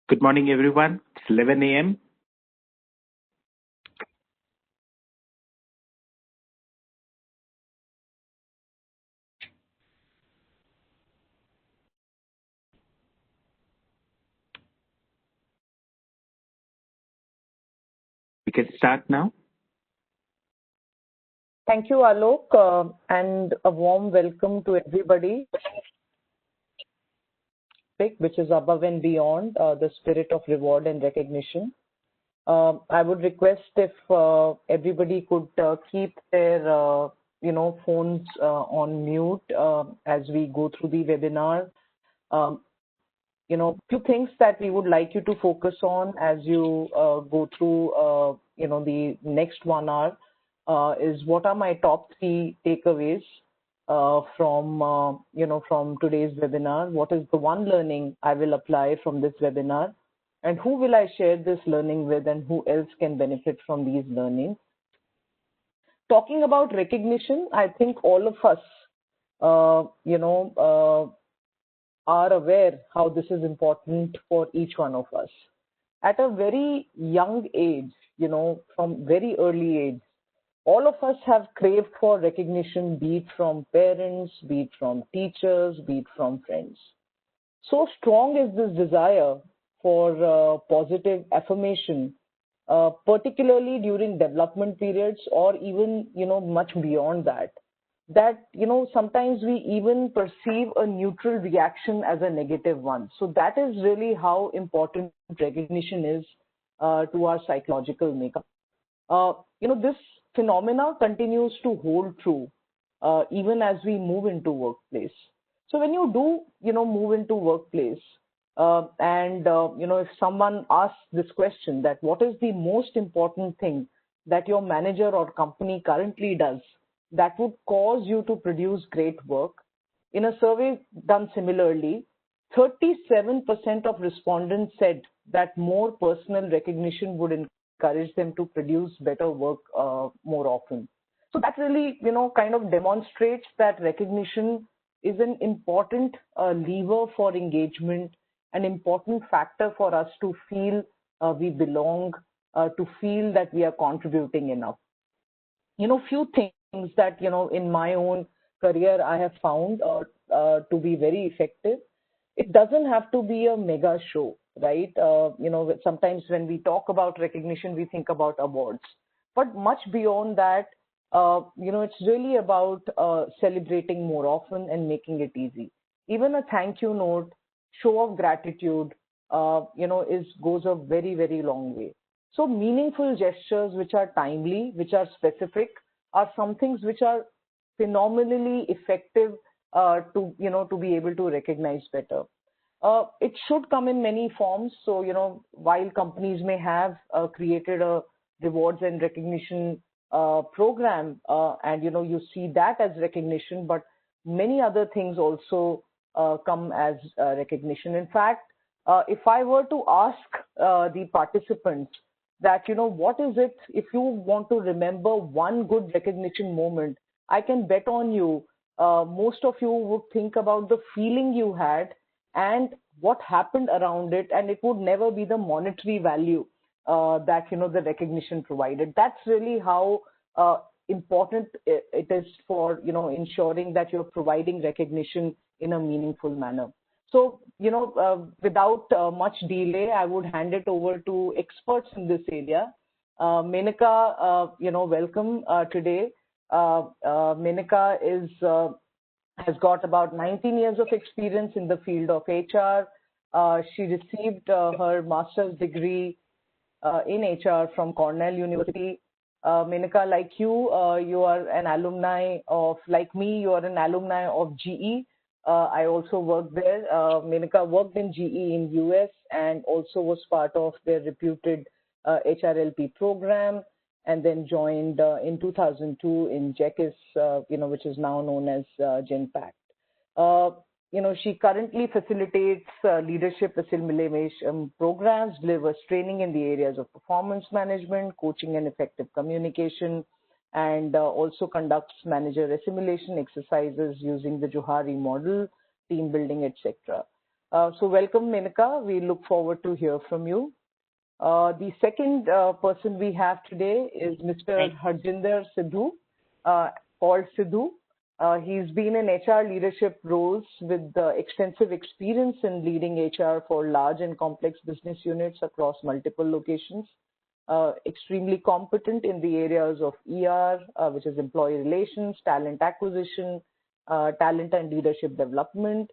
Good morning, everyone. It's 11 a.m. We can start now. Thank you, Alok, and a warm welcome to everybody, which is above and beyond the spirit of reward and recognition. I would request if everybody could keep their phones on mute as we go through the webinar. Few things that we would like you to focus on as you go through the next 1 hour is what are my top 3 takeaways from today's webinar. What is the one learning I will apply from this webinar, and who will I share this learning with, and who else can benefit from these learnings? Talking about recognition, I think all of us, are aware how this is important for each one of us. At a very young age, from very early age, all of us have craved for recognition, be it from parents, be it from teachers, be it from friends. So strong is this desire for positive affirmation, particularly during development periods or even, much beyond that, sometimes we even perceive a neutral reaction as a negative one. So that is really how important recognition is to our psychological makeup. This phenomena continues to hold true even as we move into workplace. So when you do, move into workplace if someone asks this question, that what is the most important thing that your manager or company currently does that would cause you to produce great work? In a survey done similarly, 37% of respondents said that more personal recognition would encourage them to produce better work more often. So that really, kind of demonstrates that recognition is an important lever for engagement, an important factor for us to feel we belong, to feel that we are contributing enough. Few things that, in my own career I have found to be very effective. It doesn't have to be a mega show, right? Sometimes when we talk about recognition, we think about awards. But much beyond that, it's really about celebrating more often and making it easy. Even a thank you note, show of gratitude, goes a very, very long way. So meaningful gestures which are timely, which are specific, are some things which are phenomenally effective to be able to recognize better. It should come in many forms. So, while companies may have created a rewards and recognition program, and, you see that as recognition, but many other things also come as recognition. In fact, if I were to ask the participants that, what is it, if you want to remember one good recognition moment, I can bet on you, most of you would think about the feeling you had and what happened around it, and it would never be the monetary value that, the recognition provided. That's really how important it is for, ensuring that you're providing recognition in a meaningful manner. So, without much delay, I would hand it over to experts in this area. Menaka, welcome today. Menaka has got about 19 years of experience in the field of HR. She received her master's degree in HR from Cornell University. Menaka, like you, you are an alumni of, like me, you are an alumni of GE. I also worked there. Menaka worked in GE in US and also was part of their reputed HRLP program, and then joined in 2002 in JECIS, which is now known as Genpact. She currently facilitates leadership assimilation programs, delivers training in the areas of performance management, coaching and effective communication, and also conducts manager assimilation exercises using the Johari model, team building, etc. So welcome, Menaka. We look forward to hear from you. The second person we have today is Mr. Harjinder Sidhu, called Sidhu. He's been in HR leadership roles with extensive experience in leading HR for large and complex business units across multiple locations. Extremely competent in the areas of ER, which is employee relations, talent acquisition, talent and leadership development,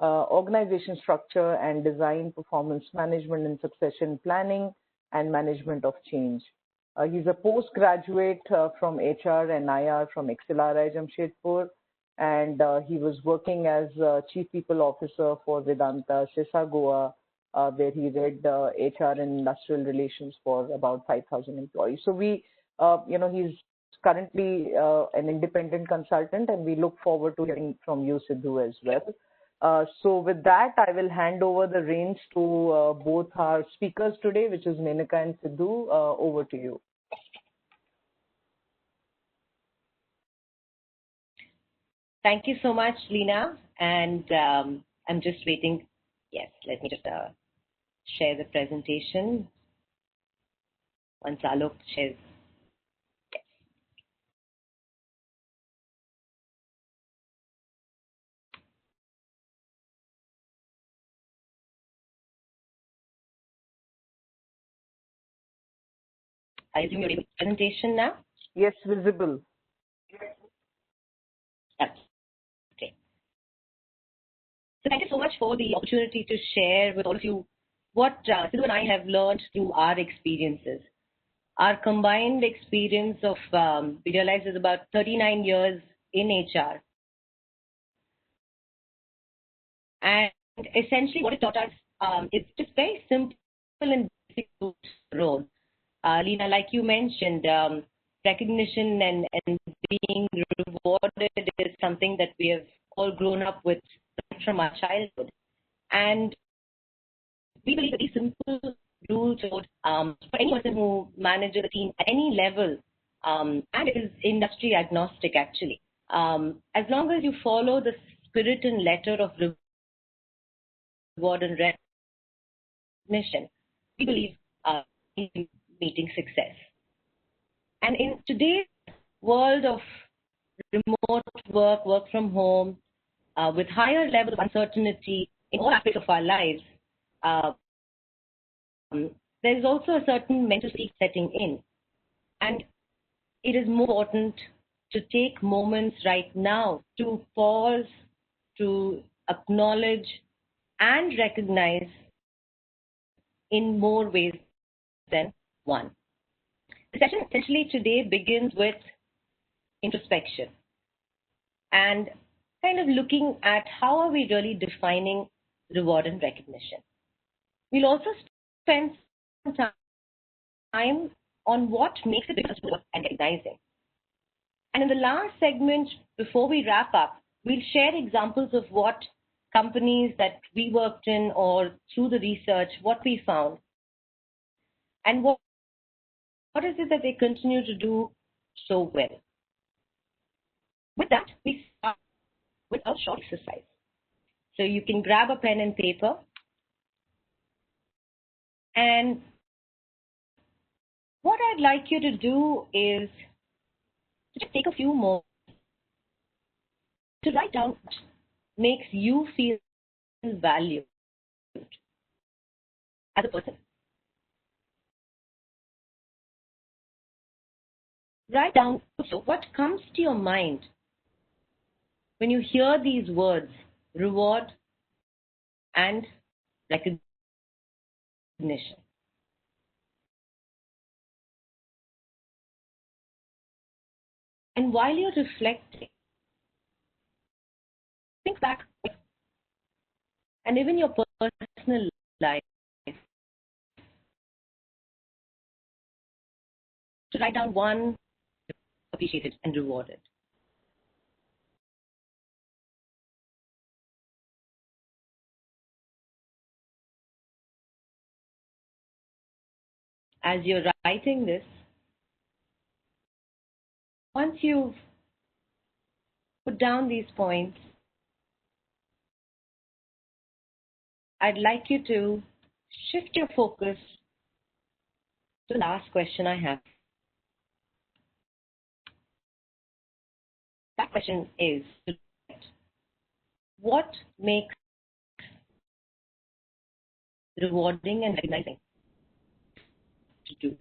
organization structure and design, performance management and succession planning, and management of change. He's a postgraduate from HR and IR from Accelerator Jamshedpur, and he was working as Chief People Officer for Vedanta Sesa Goa, where he led HR and industrial relations for about 5,000 employees. So he's currently an independent consultant, and we look forward to hearing from you, Sidhu, as well. So with that, I will hand over the reins to both our speakers today, which is Menaka and Sidhu. Over to you. Thank you so much, Leena. And I'm just waiting. Yes, let me just share the presentation. Once Alok shares. Yes. I assume you're able to presentation now? Yes, visible. That's okay. So thank you so much for the opportunity to share with all of you what Sidhu and I have learned through our experiences. Our combined experience of, we realize, is about 39 years in HR. And essentially what it taught us is just very simple and basic role. Leena, like you mentioned, recognition and being rewarded is something that we have all grown up with from our childhood. And we believe that these simple rules for any person who manages a team at any level, and it is industry agnostic actually. As long as you follow the spirit and letter of reward and recognition, we believe in meeting success. And in today's world of remote work, work from home, with higher levels of uncertainty in all aspects of our lives, there is also a certain mental state setting in. And it is more important to take moments right now to pause, to acknowledge and recognize in more ways than one. The session essentially today begins with introspection and kind of looking at how are we really defining reward and recognition. We'll also spend some time on what makes a difference and recognizing. And in the last segment, before we wrap up, we'll share examples of what companies that we worked in or through the research, what we found, and what is it that they continue to do so well. With that, we start with a short exercise. So you can grab a pen and paper, and what I'd like you to do is to just take a few moments to write down what makes you feel valued as a person. Write down also what comes to your mind when you hear these words, reward and recognition. And while you're reflecting, think back and even your personal life to write down one appreciated and rewarded. As you're writing this, once you've put down these points, I'd like you to shift your focus to the last question I have. That question is, what makes rewarding and recognizing to do?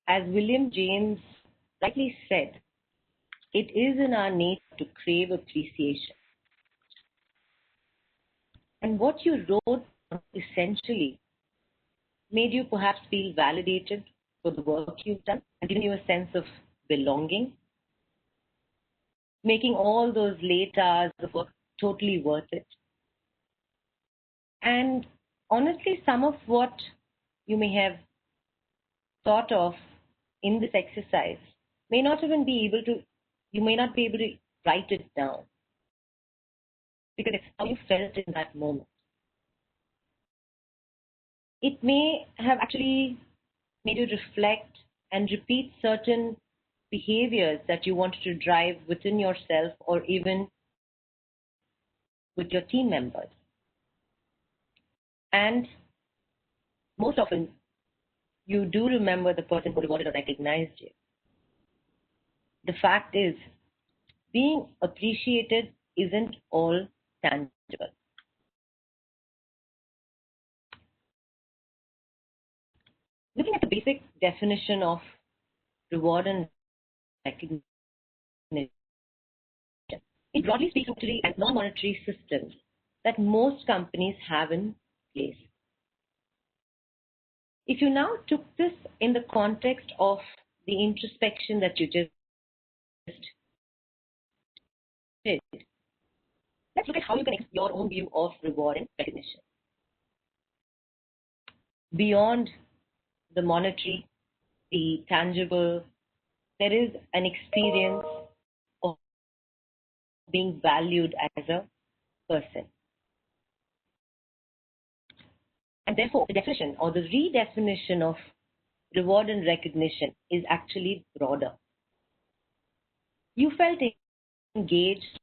As William James rightly said, it is in our nature to crave appreciation. And what you wrote essentially made you perhaps feel validated for the work you've done and given you a sense of belonging, making all those late hours of work totally worth it. And honestly, some of what you may have thought of in this exercise may not even be able to, you may not be able to write it down because it's how you felt in that moment. It may have actually made you reflect and repeat certain behaviors that you wanted to drive within yourself or even with your team members. And most often, you do remember the person who rewarded or recognized you. The fact is, being appreciated isn't all tangible. Looking at the basic definition of reward and recognition, it broadly speaks to monetary and non-monetary systems that most companies have in place. If you now took this in the context of the introspection that you just did, let's look at how you can express your own view of reward and recognition. Beyond the monetary, the tangible, there is an experience of being valued as a person. And therefore, the definition or the redefinition of reward and recognition is actually broader. You felt engaged.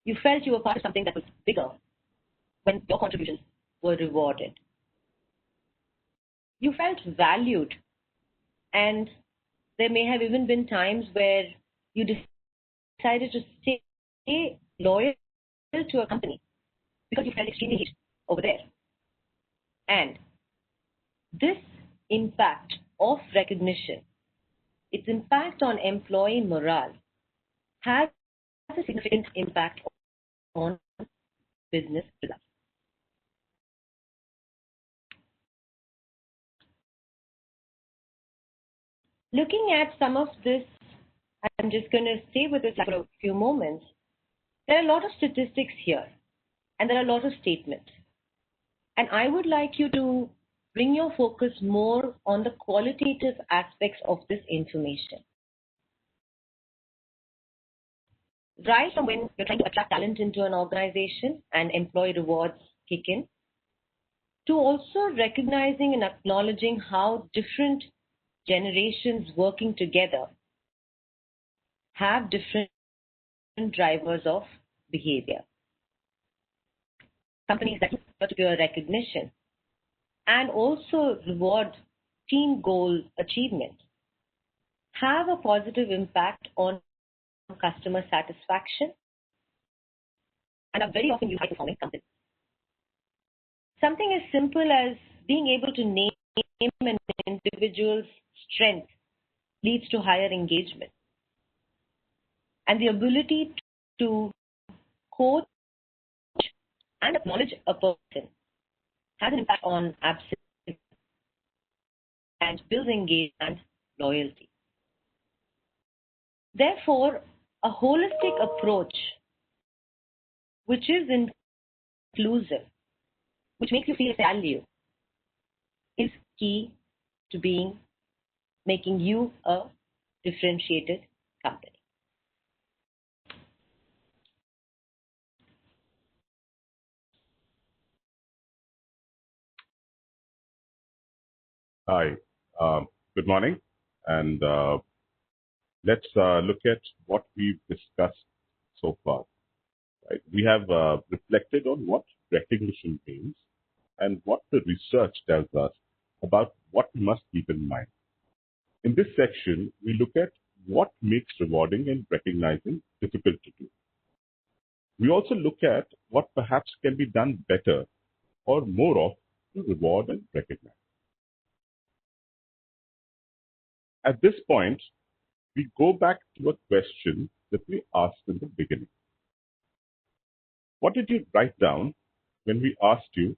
You felt you were part of something that was bigger when your contributions were rewarded. You felt valued, and there may have even been times where you decided to stay loyal to a company because you felt extremely engaged over there. And this impact of recognition, its impact on employee morale, has a significant impact on business results. Looking at some of this, I'm just going to stay with this for a few moments. There are a lot of statistics here, and there are a lot of statements. And I would like you to bring your focus more on the qualitative aspects of this information. Right from when you're trying to attract talent into an organization and employee rewards kick in, to also recognizing and acknowledging how different generations working together have different drivers of behavior. Companies that look for particular recognition and also reward team goal achievement have a positive impact on customer satisfaction and are very often used high-performing companies. Something as simple as being able to name an individual's strength leads to higher engagement. And the ability to coach and acknowledge a person has an impact on absence and builds engagement and loyalty. Therefore, a holistic approach, which is inclusive, which makes you feel value, is key to making you a differentiated company. Hi, good morning, and let's look at what we've discussed so far. Right? We have reflected on what recognition means and what the research tells us about what we must keep in mind. In this section, we look at what makes rewarding and recognizing difficult to do. We also look at what perhaps can be done better or more of to reward and recognize. At this point, we go back to a question that we asked in the beginning. What did you write down when we asked you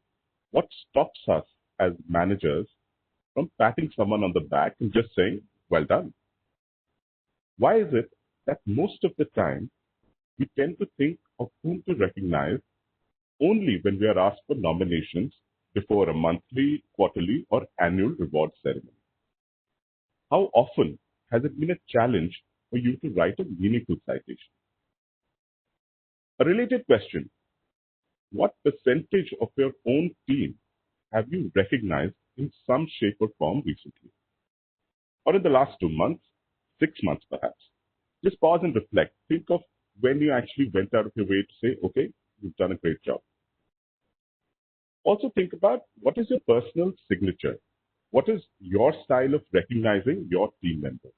what stops us as managers from patting someone on the back and just saying, well done? Why is it that most of the time we tend to think of whom to recognize only when we are asked for nominations before a monthly, quarterly, or annual reward ceremony? How often has it been a challenge for you to write a meaningful citation? A related question: what percentage of your own team have you recognized in some shape or form recently? Or in the last 2 months, 6 months perhaps? Just pause and reflect. Think of when you actually went out of your way to say, okay, you've done a great job. Also think about what is your personal signature? What is your style of recognizing your team members?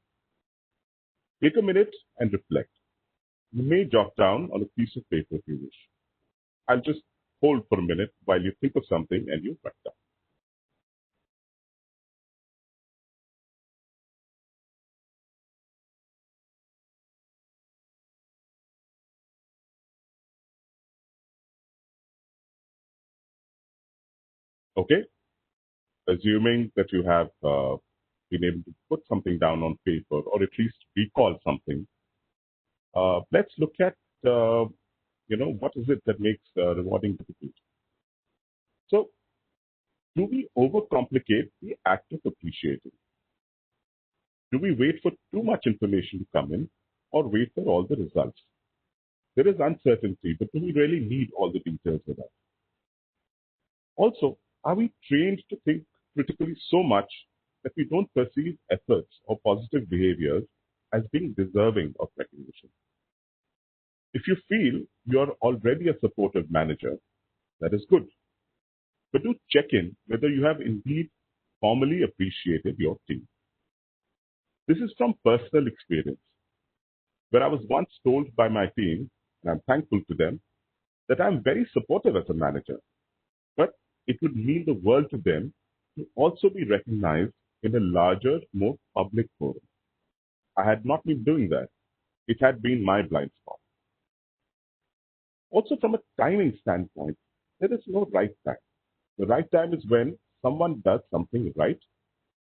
Take a minute and reflect. You may jot down on a piece of paper if you wish. I'll just hold for a minute while you think of something and you write down. Okay? Assuming that you have been able to put something down on paper or at least recall something, let's look at what is it that makes rewarding difficult. So, do we overcomplicate the act of appreciating? Do we wait for too much information to come in or wait for all the results? There is uncertainty, but do we really need all the details with us? Also, are we trained to think critically so much that we don't perceive efforts or positive behaviors as being deserving of recognition? If you feel you're already a supportive manager, that is good. But do check in whether you have indeed formally appreciated your team. This is from personal experience, where I was once told by my team, and I'm thankful to them, that I'm very supportive as a manager, but it would mean the world to them to also be recognized in a larger, more public forum. I had not been doing that. It had been my blind spot. Also, from a timing standpoint, there is no right time. The right time is when someone does something right.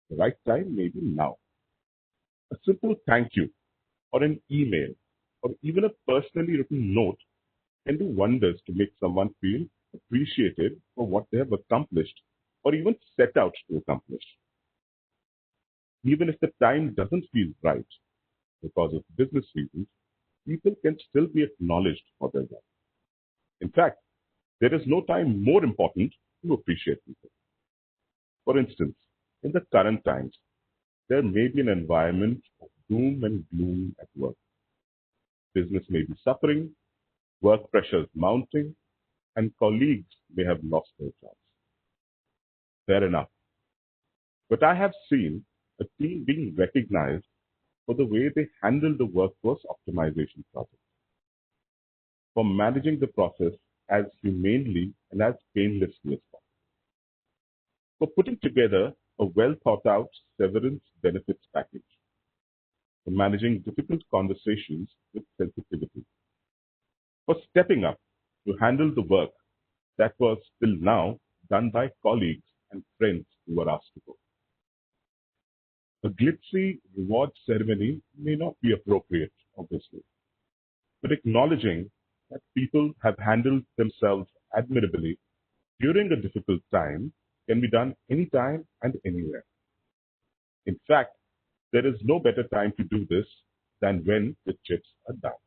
The right time may be now. A simple thank you, or an email, or even a personally written note can do wonders to make someone feel appreciated for what they have accomplished or even set out to accomplish. Even if the time doesn't feel right because of business reasons, people can still be acknowledged for their work. In fact, there is no time more important to appreciate people. For instance, in the current times, there may be an environment of doom and gloom at work. Business may be suffering, work pressures mounting, and colleagues may have lost their jobs. Fair enough. But I have seen a team being recognized for the way they handle the workforce optimization project, for managing the process as humanely and as painlessly as possible, for putting together a well-thought-out severance benefits package, for managing difficult conversations with sensitivity, for stepping up to handle the work that was till now done by colleagues and friends who were asked to go. A glitzy reward ceremony may not be appropriate, obviously, but acknowledging that people have handled themselves admirably during a difficult time can be done anytime and anywhere. In fact, there is no better time to do this than when the chips are down.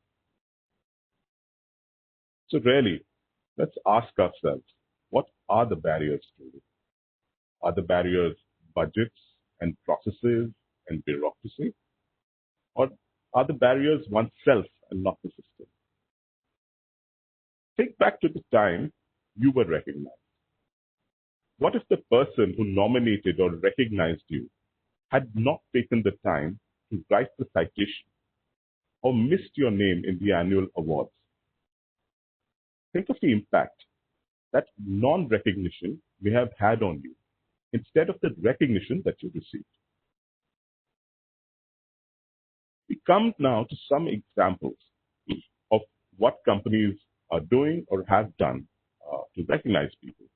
So really, let's ask ourselves, what are the barriers to it? Are the barriers budgets and processes and bureaucracy? Or are the barriers oneself and not the system? Think back to the time you were recognized. What if the person who nominated or recognized you had not taken the time to write the citation or missed your name in the annual awards? Think of the impact that non-recognition may have had on you instead of the recognition that you received. We come now to some examples of what companies are doing or have done to recognize people.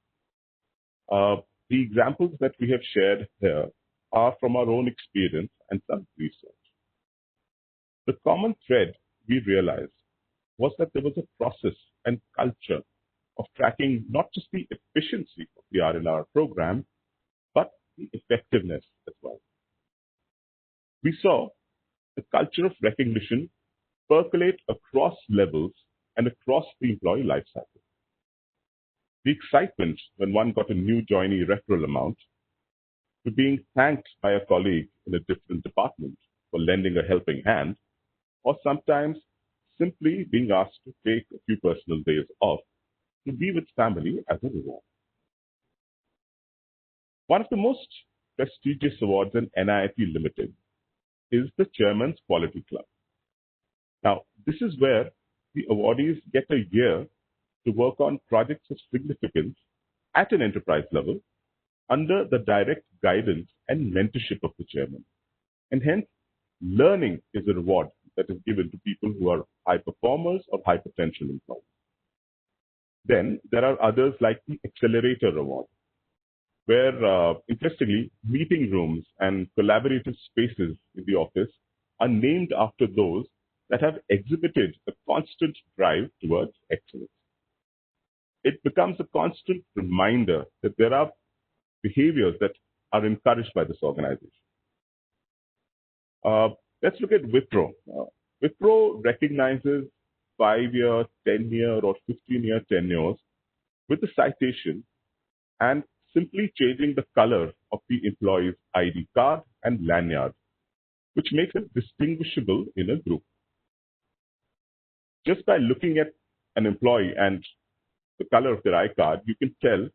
The examples that we have shared here are from our own experience and some research. The common thread we realized was that there was a process and culture of tracking not just the efficiency of the R&R program, but the effectiveness as well. We saw the culture of recognition percolate across levels and across the employee lifecycle. The excitement when one got a new joinee referral amount, to being thanked by a colleague in a different department for lending a helping hand, or sometimes simply being asked to take a few personal days off to be with family as a reward. One of the most prestigious awards in NIIT Limited is the Chairman's Quality Club. Now, this is where the awardees get a year to work on projects of significance at an enterprise level under the direct guidance and mentorship of the chairman. And hence, learning is a reward that is given to people who are high performers or high potential employees. Then there are others like the Accelerator Reward, where, interestingly, meeting rooms and collaborative spaces in the office are named after those that have exhibited a constant drive towards excellence. It becomes a constant reminder that there are behaviors that are encouraged by this organization. Let's look at Wipro. Wipro recognizes 5-year, 10-year, or 15-year tenures with a citation and simply changing the color of the employee's ID card and lanyard, which makes it distinguishable in a group. Just by looking at an employee and the color of their iCard, you can tell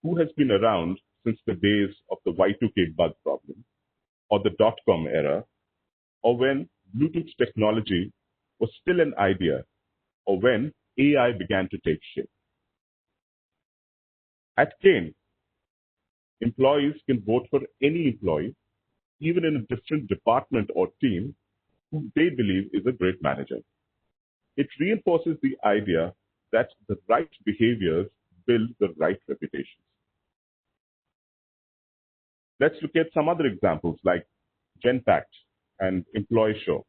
who has been around since the days of the Y2K bug problem, or the dot-com era, or when Bluetooth technology was still an idea, or when AI began to take shape. At Kane, employees can vote for any employee, even in a different department or team, who they believe is a great manager. It reinforces the idea that the right behaviors build the right reputations. Let's look at some other examples like Genpact and Employee Show.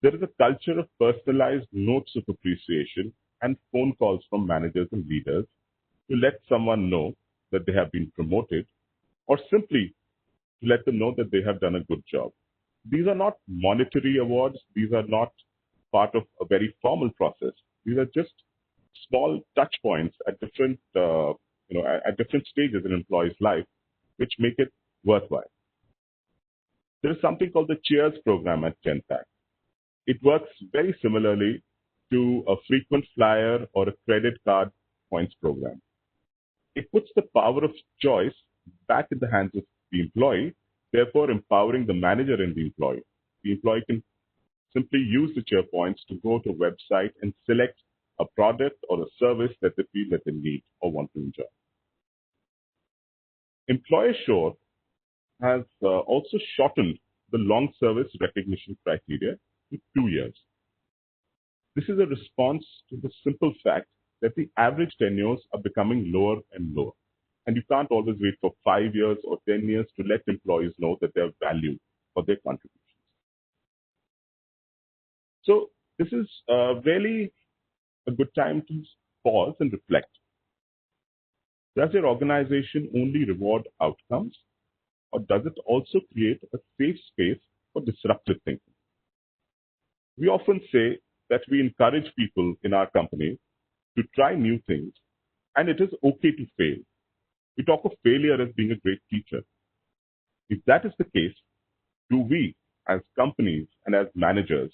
There is a culture of personalized notes of appreciation and phone calls from managers and leaders to let someone know that they have been promoted, or simply to let them know that they have done a good job. These are not monetary awards. These are not part of a very formal process. These are just small touch points at different, at different stages in an employee's life, which make it worthwhile. There is something called the Cheers program at Genpact. It works very similarly to a frequent flyer or a credit card points program. It puts the power of choice back in the hands of the employee, therefore empowering the manager and the employee. The employee can simply use the Cheer points to go to a website and select a product or a service that they feel that they need or want to enjoy. Employer Show has also shortened the long service recognition criteria to 2 years. This is a response to the simple fact that the average tenures are becoming lower and lower. And you can't always wait for 5 years or 10 years to let employees know that they are valued for their contributions. So this is really a good time to pause and reflect. Does your organization only reward outcomes, or does it also create a safe space for disruptive thinking? We often say that we encourage people in our company to try new things, and it is okay to fail. We talk of failure as being a great teacher. If that is the case, do we, as companies and as managers,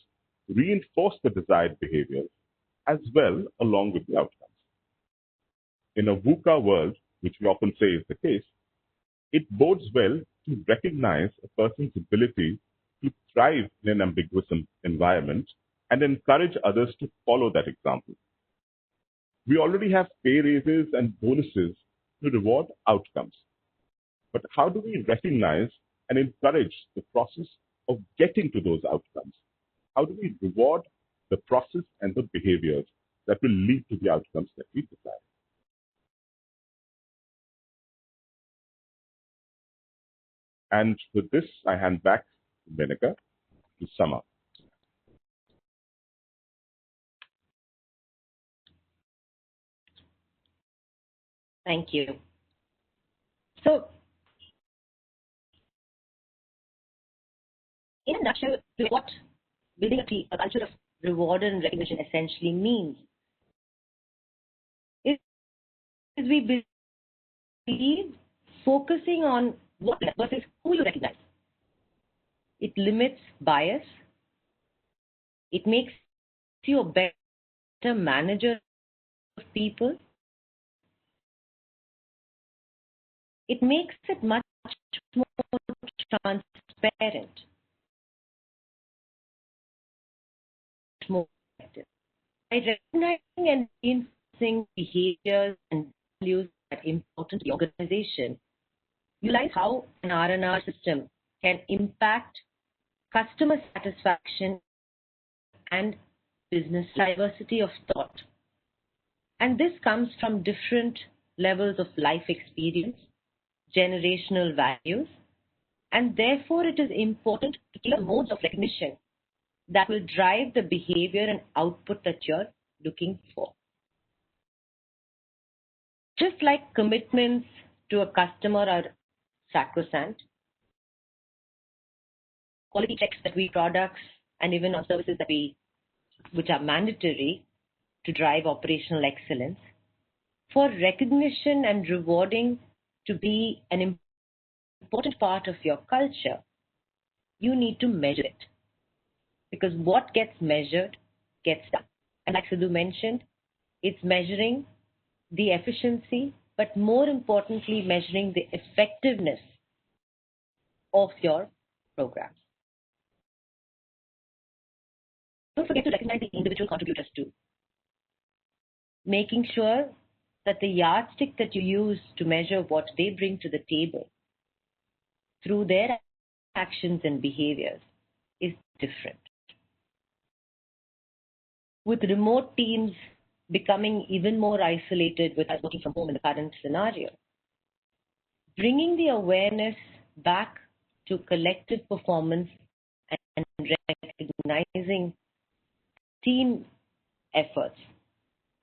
reinforce the desired behaviors as well along with the outcomes? In a VUCA world, which we often say is the case, it bodes well to recognize a person's ability to thrive in an ambiguous environment and encourage others to follow that example. We already have pay raises and bonuses to reward outcomes. But how do we recognize and encourage the process of getting to those outcomes? How do we reward the process and the behaviors that will lead to the outcomes that we desire? And with this, I hand back to Benika to sum up. Thank you. So, in a nutshell, what building a culture of reward and recognition essentially means is we believe focusing on what versus who you recognize. It limits bias. It makes you a better manager of people. It makes it much more transparent, more effective. By recognizing and reinforcing behaviors and values that are important to the organization, you realize how an R&R system can impact customer satisfaction and business diversity of thought. And this comes from different levels of life experience, generational values, and therefore it is important to tailor modes of recognition that will drive the behavior and output that you're looking for. Just like commitments to a customer are sacrosanct, quality checks that we products and even on services that which are mandatory to drive operational excellence, for recognition and rewarding to be an important part of your culture, you need to measure it. Because what gets measured gets done. And like Sidhu mentioned, it's measuring the efficiency, but more importantly, measuring the effectiveness of your programs. Don't forget to recognize the individual contributors too. Making sure that the yardstick that you use to measure what they bring to the table through their actions and behaviors is different. With remote teams becoming even more isolated with us working from home in the current scenario, bringing the awareness back to collective performance and recognizing team efforts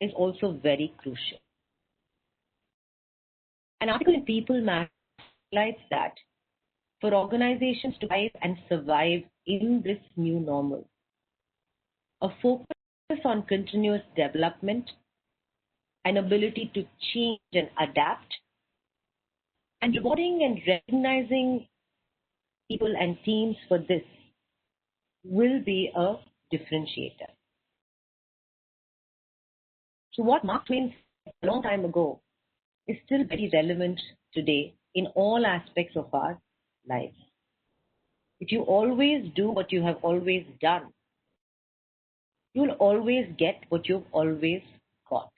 is also very crucial. An article in People Matter highlights that for organizations to thrive and survive in this new normal, a focus on continuous development, an ability to change and adapt, and rewarding and recognizing people and teams for this will be a differentiator. So what Mark Twain said a long time ago is still very relevant today in all aspects of our lives. If you always do what you have always done, you'll always get what you've always got.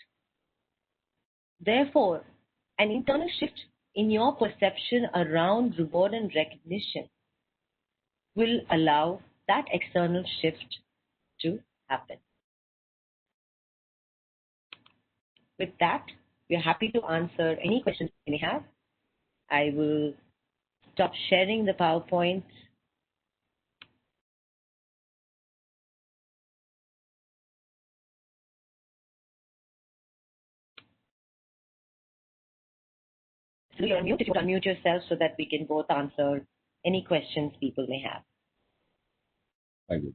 Therefore, an internal shift in your perception around reward and recognition will allow that external shift to happen. With that, we are happy to answer any questions you may have. I will stop sharing the PowerPoint. So you're on mute. If you unmute yourself so that we can both answer any questions people may have. Thank you.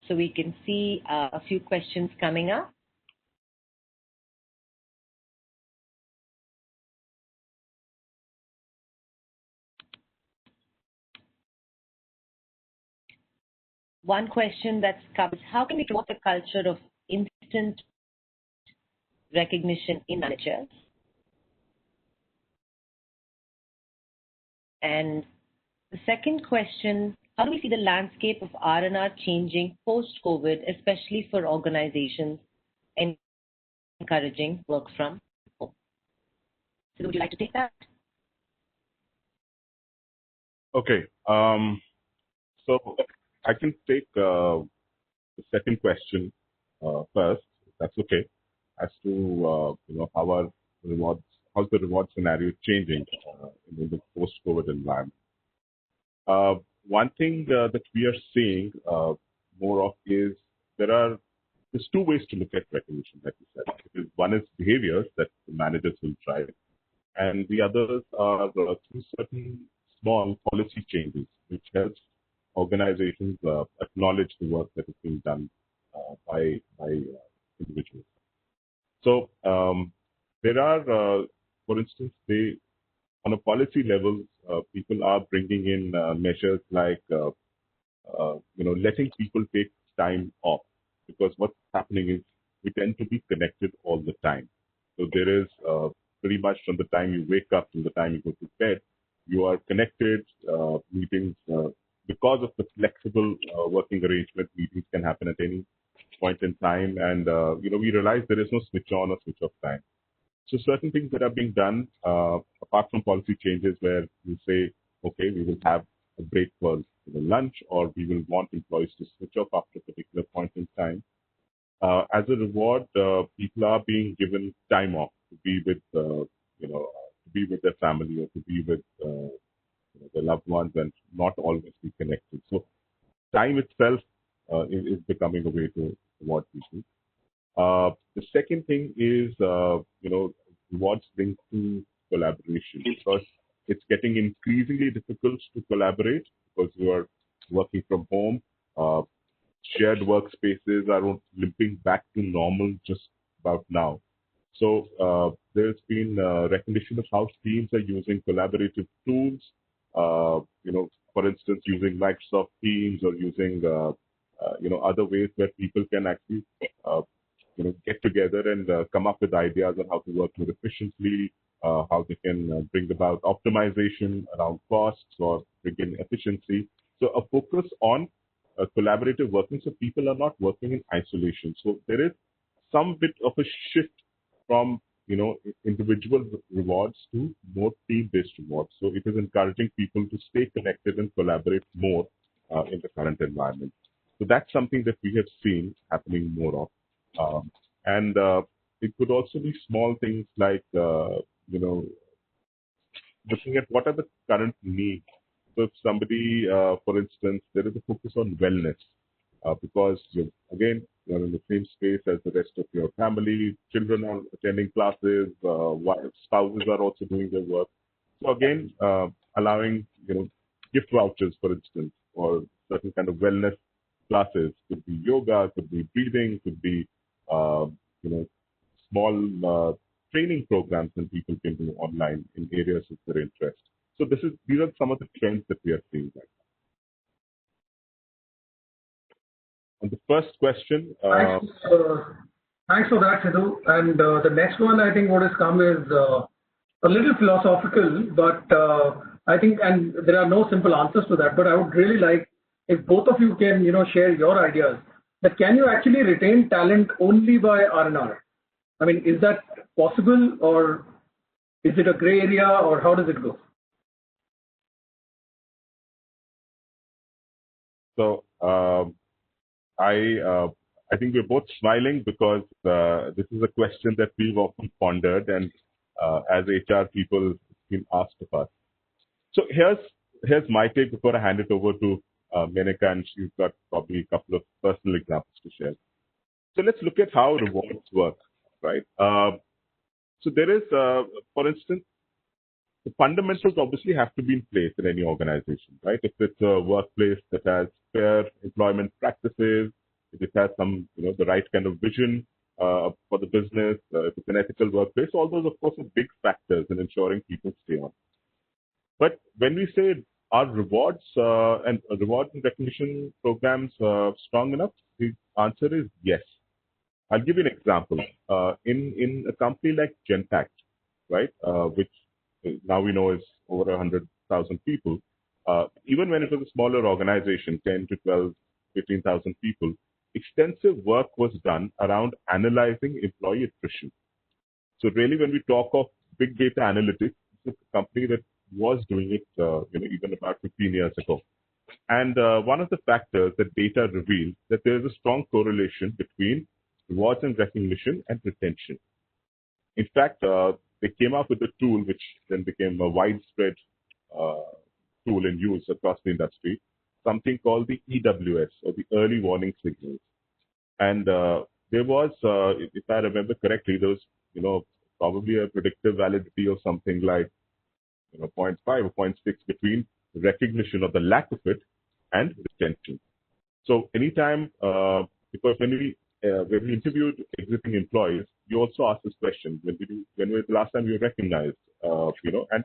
so we can see a few questions coming up. One question that's come is, how can we promote the culture of instant recognition in managers? And the second question, how do we see the landscape of R&R changing post-COVID, especially for organizations encouraging work from home? So would you like to take that? Okay. So I can take the second question first, if that's okay, as to how's the reward scenario changing in the post-COVID environment. One thing that we are seeing more of is there's two ways to look at recognition, like you said. One is behaviors that the managers will drive, and the others are through certain small policy changes, which helps organizations acknowledge the work that is being done by individuals. So there are, for instance, on a policy level, people are bringing in measures like letting people take time off, because what's happening is we tend to be connected all the time. So there is pretty much from the time you wake up to the time you go to bed, you are connected. Meetings, because of the flexible working arrangement, meetings can happen at any point in time, and we realize there is no switch on or switch off time. So certain things that are being done, apart from policy changes where you say, okay, we will have a break for lunch, or we will want employees to switch off after a particular point in time. As a reward, people are being given time off to be with, to be with their family, or to be with their loved ones, and not always be connected. So time itself is becoming a way to reward people. The second thing is, rewards linked to collaboration, because it's getting increasingly difficult to collaborate because you are working from home. Shared workspaces are limping back to normal just about now. So there's been recognition of how teams are using collaborative tools. For instance, using Microsoft Teams, or using other ways where people can actually get together and come up with ideas on how to work more efficiently, how they can bring about optimization around costs or bring in efficiency. So a focus on collaborative working, so people are not working in isolation. So there is some bit of a shift from individual rewards to more team-based rewards. So it is encouraging people to stay connected and collaborate more in the current environment. So that's something that we have seen happening more of. And it could also be small things like, looking at what are the current needs. So if somebody, for instance, there is a focus on wellness, because you're in the same space as the rest of your family, children are attending classes, spouses are also doing their work. So again, allowing, gift vouchers, for instance, or certain kind of wellness classes, could be yoga, could be breathing, could be, small training programs that people can do online in areas of their interest. So these are some of the trends that we are seeing right now. On the first question, thanks for that, Sidhu. And the next one, I think what has come is a little philosophical, but I think, and there are no simple answers to that, but I would really like if both of you can, share your ideas, that can you actually retain talent only by R&R? I mean, is that possible, or is it a gray area, or how does it go? So I think we're both smiling because this is a question that we've often pondered, and as HR people, it's been asked of us. So here's my take before I hand it over to Menaka, and she's got probably a couple of personal examples to share. So let's look at how rewards work, right? So there is, for instance, the fundamentals obviously have to be in place in any organization, right? If it's a workplace that has fair employment practices, if it has some, the right kind of vision for the business, if it's an ethical workplace, all those, of course, are big factors in ensuring people stay on. But when we say are rewards and recognition programs strong enough, the answer is yes. I'll give you an example. In a company like Genpact, right, which now we know is over 100,000 people, even when it was a smaller organization, 10 to 12, 15,000 people, extensive work was done around analyzing employee attrition. So really, when we talk of big data analytics, it's a company that was doing it, even about 15 years ago. And one of the factors that data revealed that there is a strong correlation between rewards and recognition and retention. In fact, they came up with a tool which then became a widespread tool in use across the industry, something called the EWS, or the Early Warning Signals. And there was, if I remember correctly, there was, probably a predictive validity of something like 0.5 or 0.6 between recognition of the lack of it and retention. So anytime, because when we interviewed existing employees, you also asked this question: when was the last time you were recognized? And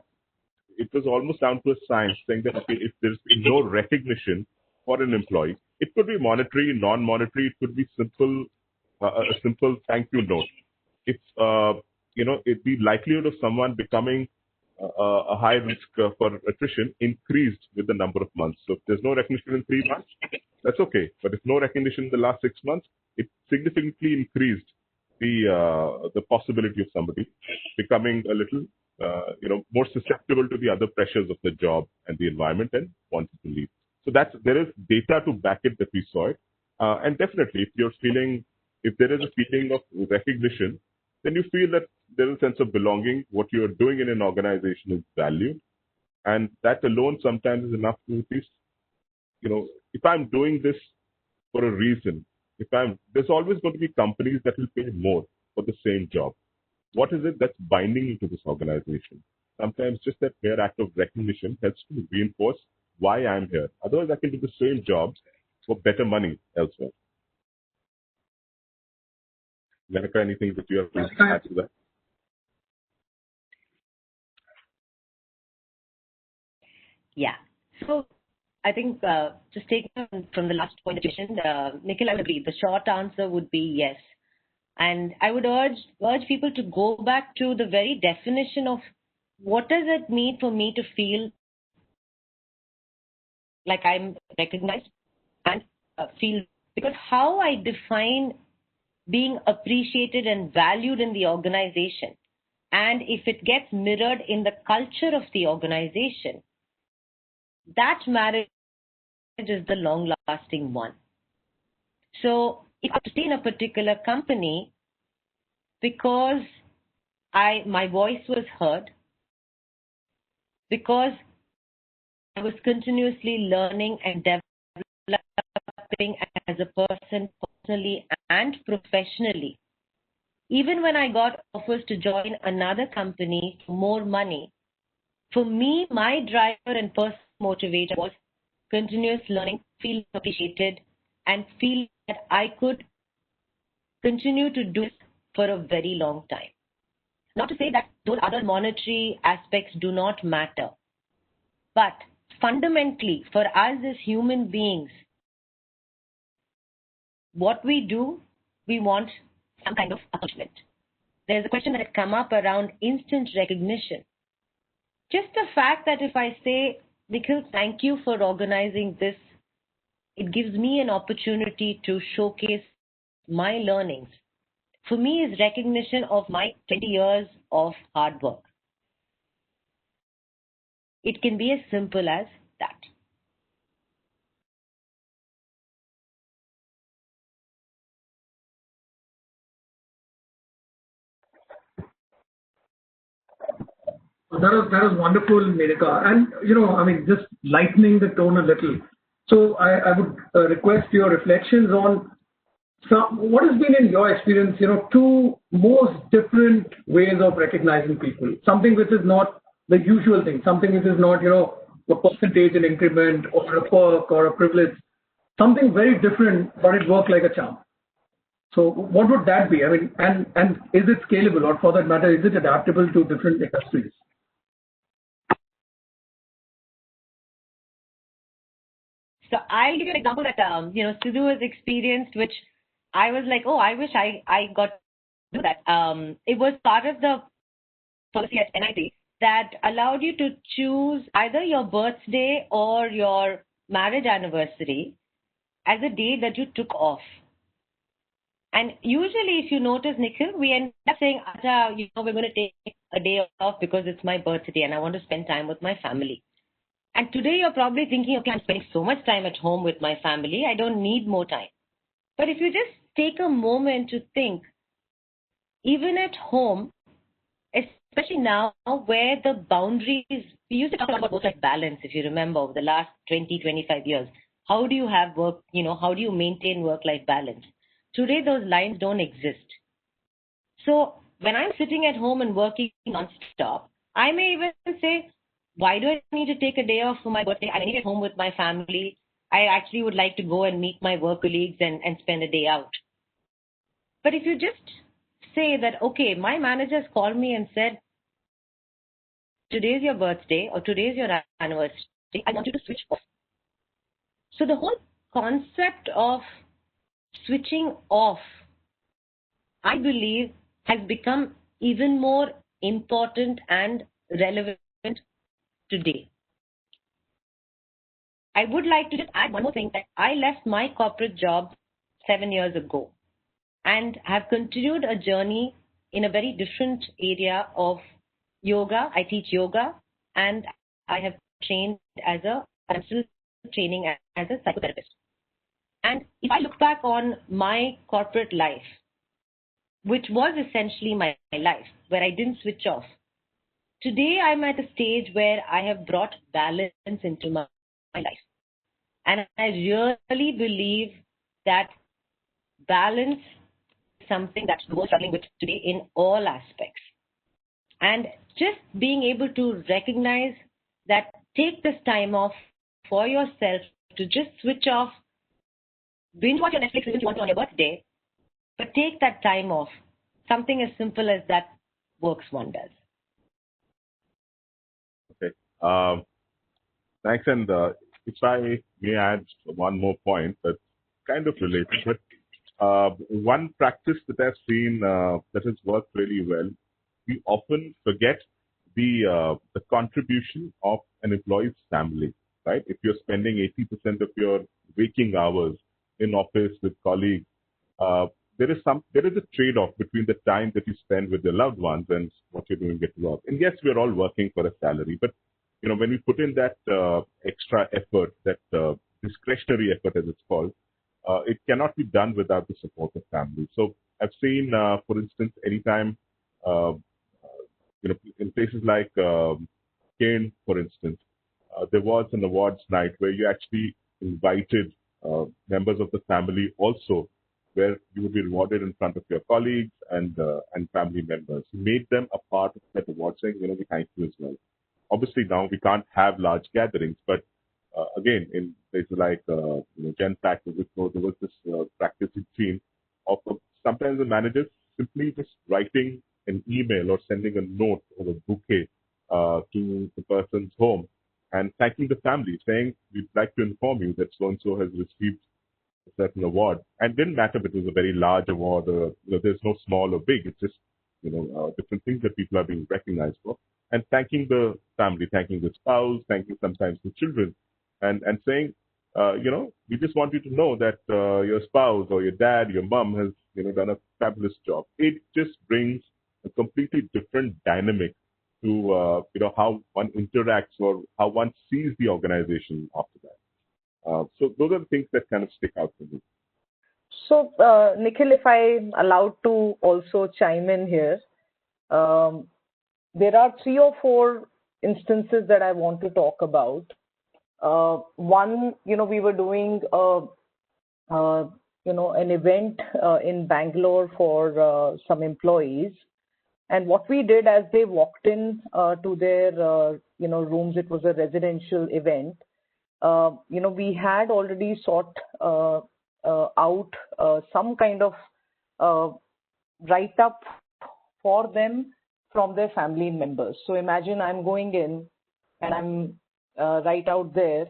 it was almost down to a science, saying that if there's been no recognition for an employee, it could be monetary, non-monetary, it could be simple, a simple thank you note. If the likelihood of someone becoming a high risk for attrition increased with the number of months. So if there's no recognition in 3 months, that's okay. But if no recognition in the last 6 months, it significantly increased the possibility of somebody becoming a little, more susceptible to the other pressures of the job and the environment and wanted to leave. So there is data to back it that we saw it. And definitely, if there is a feeling of recognition, then you feel that there is a sense of belonging. What you are doing in an organization is valued. And that alone sometimes is enough to at least, if I'm doing this for a reason, there's always going to be companies that will pay more for the same job. What is it that's binding you to this organization? Sometimes just that mere act of recognition helps to reinforce why I'm here. Otherwise, I can do the same jobs for better money elsewhere. Lenaka, anything that you have to add to that? Yeah. So I think just taking from the last point that you mentioned, Nikhil, I would agree. The short answer would be yes. And I would urge people to go back to the very definition of what does it mean for me to feel like I'm recognized and feel, because how I define being appreciated and valued in the organization, and if it gets mirrored in the culture of the organization, that marriage is the long-lasting one. So if I stay in a particular company because my voice was heard, because I was continuously learning and developing as a person personally and professionally, even when I got offers to join another company for more money, for me, my driver and personal motivator was continuous learning, feel appreciated, and feel that I could continue to do this for a very long time. Not to say that those other monetary aspects do not matter, but fundamentally, for us as human beings, what we do, we want some kind of accomplishment. There's a question that has come up around instant recognition. Just the fact that if I say, Nikhil, thank you for organizing this, it gives me an opportunity to showcase my learnings. For me, is recognition of my 20 years of hard work. It can be as simple as that. That was wonderful, Medika. And, just lightening the tone a little. So I would request your reflections on what has been, in your experience, two most different ways of recognizing people. Something which is not the usual thing, something which is not, a percentage, an increment, or a perk, or a privilege. something very different, but it worked like a charm. So what would that be? I mean, and is it scalable, or for that matter, is it adaptable to different industries? So I'll give you an example that Sidhu has experienced, which I was like, oh, I wish I got to do that. It was part of the policy at NIT that allowed you to choose either your birthday or your marriage anniversary as a day that you took off. And usually, if you notice, Nikhil, we end up saying, Acha, we're going to take a day off because it's my birthday and I want to spend time with my family. And today you're probably thinking, okay, I'm spending so much time at home with my family, I don't need more time. But if you just take a moment to think, even at home, especially now where the boundaries, we used to talk about work-life balance, if you remember, over the last 20, 25 years. How do you have work, how do you maintain work-life balance? Today, those lines don't exist. So when I'm sitting at home and working non-stop, I may even say, why do I need to take a day off for my birthday? I'm at home with my family. I actually would like to go and meet my work colleagues and spend a day out. But if you just say that, okay, my manager's called me and said, today's your birthday or today's your anniversary, I want you to switch off. So the whole concept of switching off, I believe, has become even more important and relevant today. I would like to just add one more thing, that I left my corporate job 7 years ago and have continued a journey in a very different area of yoga. I teach yoga and I have trained I'm still training as a psychotherapist. And if I look back on my corporate life, which was essentially my life, where I didn't switch off, today I'm at a stage where I have brought balance into my life. And I really believe that balance is something that we're struggling with today in all aspects. And just being able to recognize that, take this time off for yourself to just switch off, binge watch your Netflix if you want to on your birthday, but take that time off. Something as simple as that works wonders. Okay. Thanks. And if I may add one more point that's kind of related, but one practice that I've seen that has worked really well, we often forget the contribution of an employee's family, right? If you're spending 80% of your waking hours in office with colleagues, there is a trade-off between the time that you spend with your loved ones and what you're doing at work. And yes, we're all working for a salary, but when we put in that extra effort, that discretionary effort as it's called, it cannot be done without the support of family. So I've seen, for instance, anytime in places like Cairn, for instance, there was an awards night where you actually invited members of the family also, where you would be rewarded in front of your colleagues and family members. You made them a part of that award, saying, we thank you as well. Obviously, now we can't have large gatherings, but again, in places like Gen Pack, there was this practice we've seen of sometimes the managers simply just writing an email or sending a note or a bouquet to the person's home and thanking the family, saying, we'd like to inform you that so-and-so has received a certain award. And it didn't matter if it was a very large award or there's no small or big. It's just, different things that people are being recognized for. And thanking the family, thanking the spouse, thanking sometimes the children, and saying, we just want you to know that your spouse or your dad, your mom has, done a fabulous job. It just brings a completely different dynamic to, how one interacts or how one sees the organization after that. So those are the things that kind of stick out for me. So, Nikhil, if I'm allowed to also chime in here, there are 3 or 4 instances that I want to talk about. One, we were doing an event in Bangalore for some employees. And what we did as they walked in to their, rooms, it was a residential event. we had already sought out some kind of write-up for them from their family members. So imagine I'm going in and I'm right out there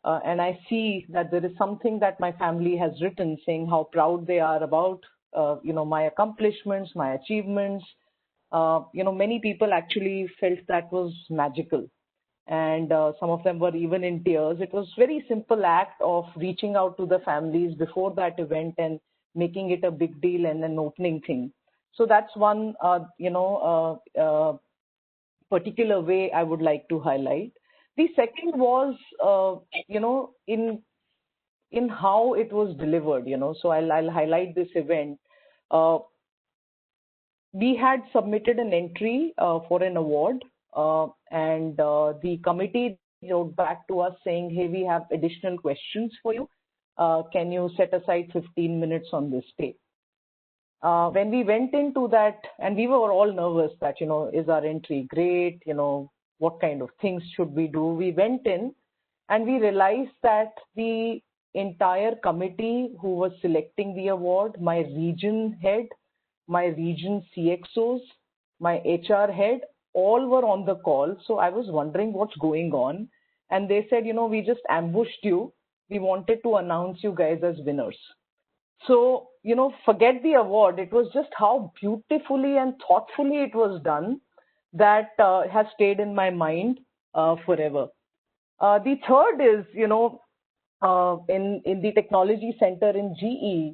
and I see that there is something that my family has written saying how proud they are about, my accomplishments, my achievements. Many people actually felt that was magical. And some of them were even in tears. It was very simple act of reaching out to the families before that event and making it a big deal and an opening thing. So that's one, particular way I would like to highlight. The second was, in how it was delivered. So I'll highlight this event. We had submitted an entry for an award, and the committee wrote back to us saying, "Hey, we have additional questions for you. Can you set aside 15 minutes on this day?" When we went into that, and we were all nervous that, is our entry great? What kind of things should we do? We went in and we realized that the entire committee who was selecting the award, my region head, my region CXOs, my HR head, all were on the call. So I was wondering what's going on. And they said, we just ambushed you. We wanted to announce you guys as winners. So, forget the award. It was just how beautifully and thoughtfully it was done that has stayed in my mind forever. The third is, in the technology center in GE,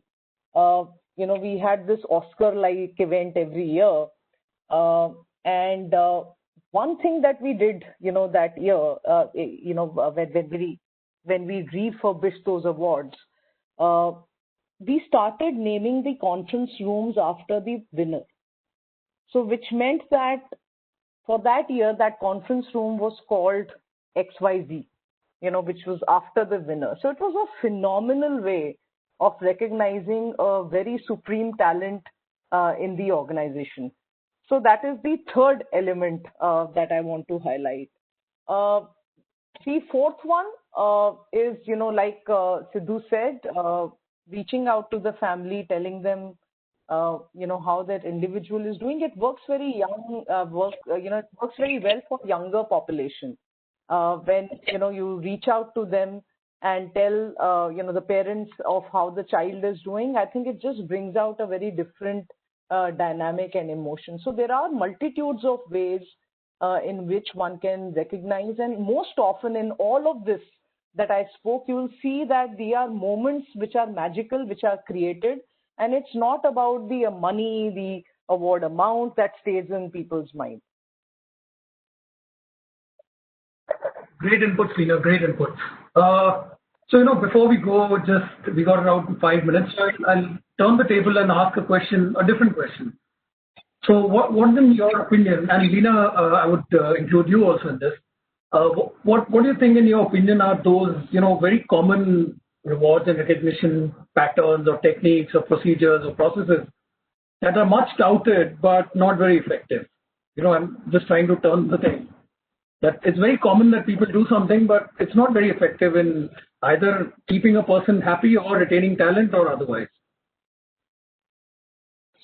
we had this Oscar-like event every year. And one thing that we did, that year, when we refurbished those awards, we started naming the conference rooms after the winner. So which meant that for that year, that conference room was called XYZ, which was after the winner. So it was a phenomenal way of recognizing a very supreme talent in the organization. So that is the third element that I want to highlight. The fourth one is, like Sidhu said, reaching out to the family, telling them, how that individual is doing. It works very it works very well for younger population. When, you reach out to them and tell, the parents of how the child is doing, I think it just brings out a very different dynamic and emotion. So there are multitudes of ways in which one can recognize, and most often in all of this that I spoke, you will see that they are moments which are magical, which are created, and it's not about the money, the award amount that stays in people's mind. Great input, Srina. Great input. So, before we go, we got around 5 minutes. So I'll turn the table and ask a different question. So what in your opinion, and Lina, I would include you also in this, what do you think in your opinion are those, very common rewards and recognition patterns or techniques or procedures or processes that are much touted but not very effective? I'm just trying to turn the thing. That it's very common that people do something, but it's not very effective in either keeping a person happy or retaining talent or otherwise.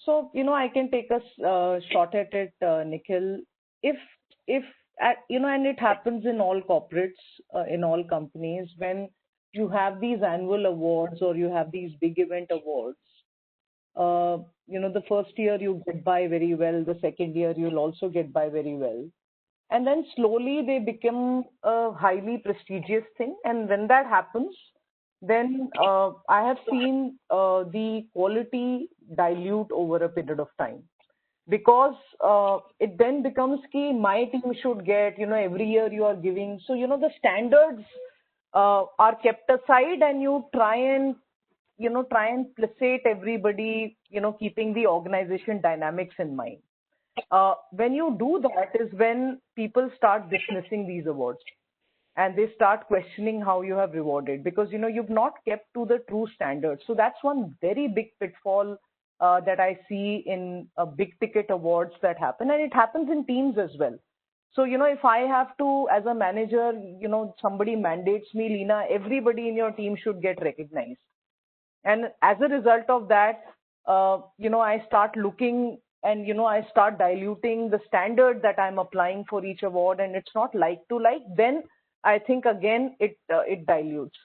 So, I can take a shot at it, Nikhil. And it happens in all corporates, in all companies, when you have these annual awards or you have these big event awards, the first year you get by very well, the second year you'll also get by very well. And then slowly they become a highly prestigious thing. And when that happens, then I have seen the quality dilute over a period of time. Because it then becomes key, my team should get, every year you are giving. So, the standards are kept aside and you try and placate everybody, keeping the organization dynamics in mind. When you do that is when people start dismissing these awards and they start questioning how you have rewarded, because, you've not kept to the true standards. So that's one very big pitfall that I see in big ticket awards that happen, and it happens in teams as well. So, if I have to, as a manager, somebody mandates me, Leena, everybody in your team should get recognized. And as a result of that, I start looking and, I start diluting the standard that I'm applying for each award, and it's not like to like, then I think again, it dilutes.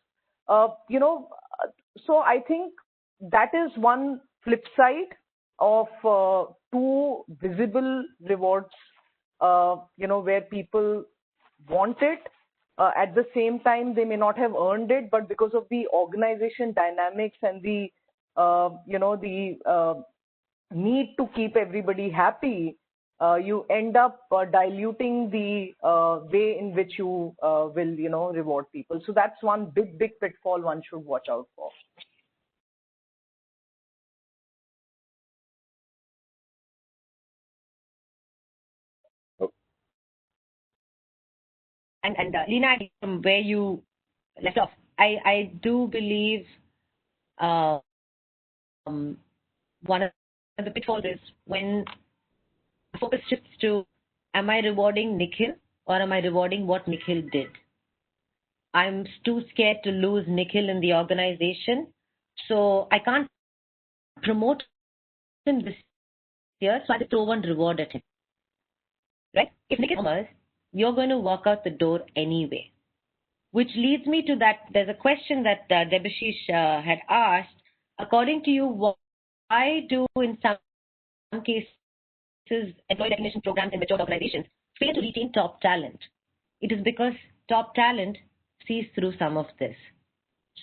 So I think that is one flip side of two visible rewards, where people want it. At the same time, they may not have earned it, but because of the organization dynamics and the need to keep everybody happy, you end up diluting the way in which you will, reward people. So that's one big pitfall one should watch out for. And Leena, from where you left off, I do believe one of the pitfalls is when focus shifts to, am I rewarding Nikhil or am I rewarding what Nikhil did? I'm too scared to lose Nikhil in the organization, so I can't promote him this year, so I have to throw one reward at him. Right? If Nikhil performs, you're going to walk out the door anyway. Which leads me to that, there's a question that Debashish had asked. According to you, why do in some cases employee recognition programs in mature organizations fail to retain top talent? It is because top talent sees through some of this.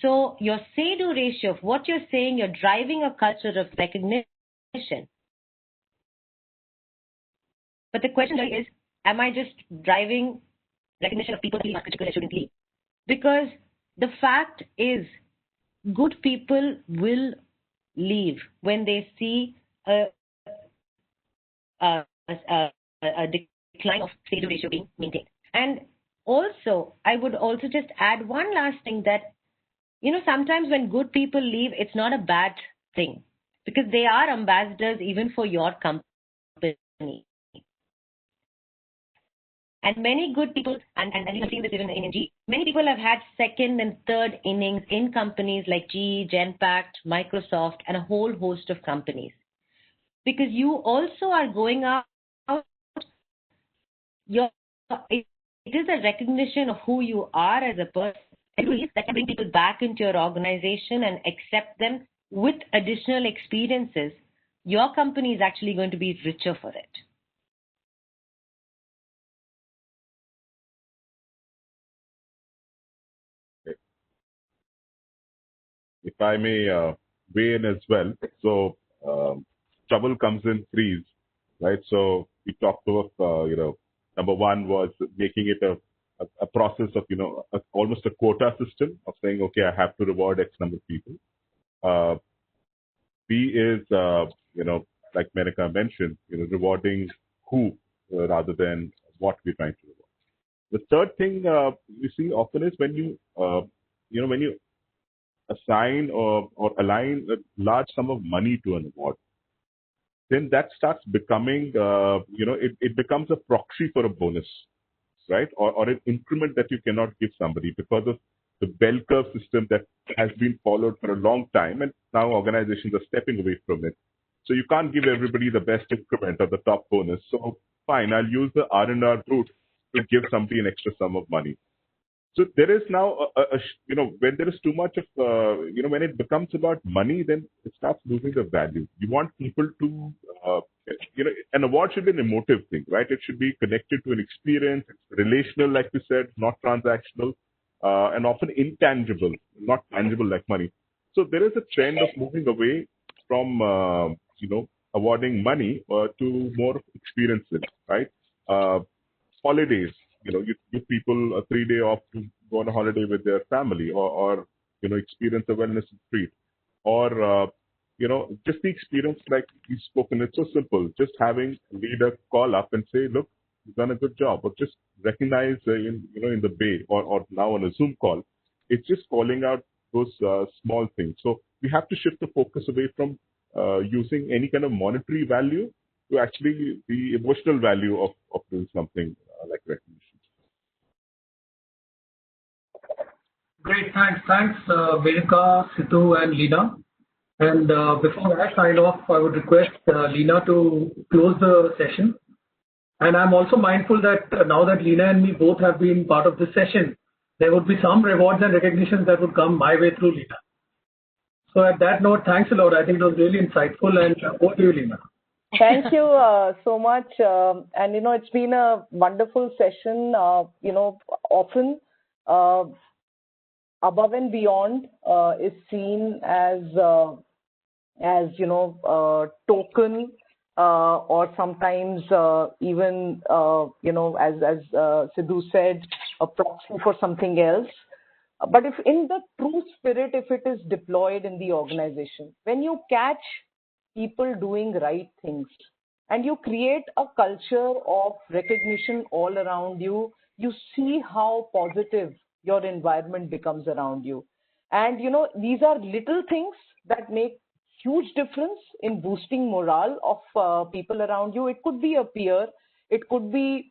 So your say-do ratio of what you're saying, you're driving a culture of recognition. But the question is, am I just driving recognition of people who are critical and shouldn't leave? Because the fact is, good people will leave when they see a decline of say-do ratio being maintained. And also, I would also just add one last thing that, sometimes when good people leave, it's not a bad thing because they are ambassadors even for your company. And many good people, and you've seen this even in GE, many people have had second and third innings in companies like GE, Genpact, Microsoft, and a whole host of companies. Because you also are going out, it is a recognition of who you are as a person. That can bring people back into your organization and accept them with additional experiences. Your company is actually going to be richer for it. If I may weigh in as well. So trouble comes in threes, right? So we talked about, number one was making it a process of, almost a quota system of saying, okay, I have to reward X number of people. B is, like Menika mentioned, rewarding who rather than what we're trying to reward. The third thing you see often is when you, when you assign or align a large sum of money to an award, then that starts becoming, it becomes a proxy for a bonus, right? Or an increment that you cannot give somebody because of the bell curve system that has been followed for a long time, and now organizations are stepping away from it. So you can't give everybody the best increment or the top bonus. So fine, I'll use the R&R route to give somebody an extra sum of money. So there is now, when there is too much of, when it becomes about money, then it starts losing the value. You want people to, an award should be an emotive thing, right? It should be connected to an experience, relational, like we said, not transactional, and often intangible, not tangible like money. So there is a trend of moving away from, awarding money to more experiences, right? Holidays. You give people a 3-day off to go on a holiday with their family or experience a wellness retreat. Or, just the experience like we've spoken, it's so simple. Just having a leader call up and say, look, you've done a good job. Or just recognize, in the bay or now on a Zoom call, it's just calling out those small things. So we have to shift the focus away from using any kind of monetary value to actually the emotional value of doing something like recognition. Great, thanks. Thanks, Vedika, Sidhu, and Leena. And before I sign off, I would request Leena to close the session. And I'm also mindful that now that Leena and me both have been part of this session, there would be some rewards and recognitions that would come my way through Leena. So at that note, thanks a lot. I think it was really insightful, and over to you, Leena. Thank you so much. And, it's been a wonderful session. Often above and beyond is seen as token or sometimes even, as Sidhu said, a proxy for something else. But if in the true spirit, if it is deployed in the organization, when you catch people doing right things and you create a culture of recognition all around you, you see how positive your environment becomes around you. And, these are little things that make huge difference in boosting morale of people around you. It could be a peer. It could be,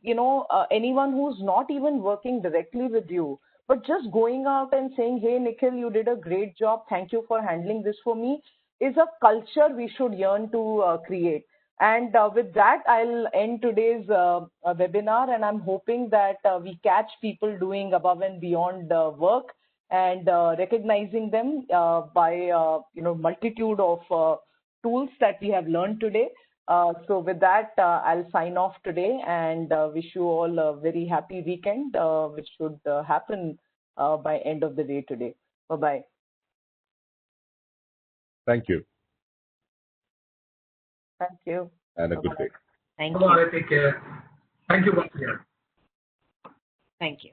anyone who's not even working directly with you, but just going out and saying, hey, Nikhil, you did a great job. Thank you for handling this for me, is a culture we should yearn to create. And with that, I'll end today's webinar, and I'm hoping that we catch people doing above and beyond work and recognizing them by multitude of tools that we have learned today. So with that, I'll sign off today and wish you all a very happy weekend, which should happen by end of the day today. Bye-bye. Thank you. Thank you. And a good day. Thank you. Bye-bye. Take care. Thank you once again. Thank you.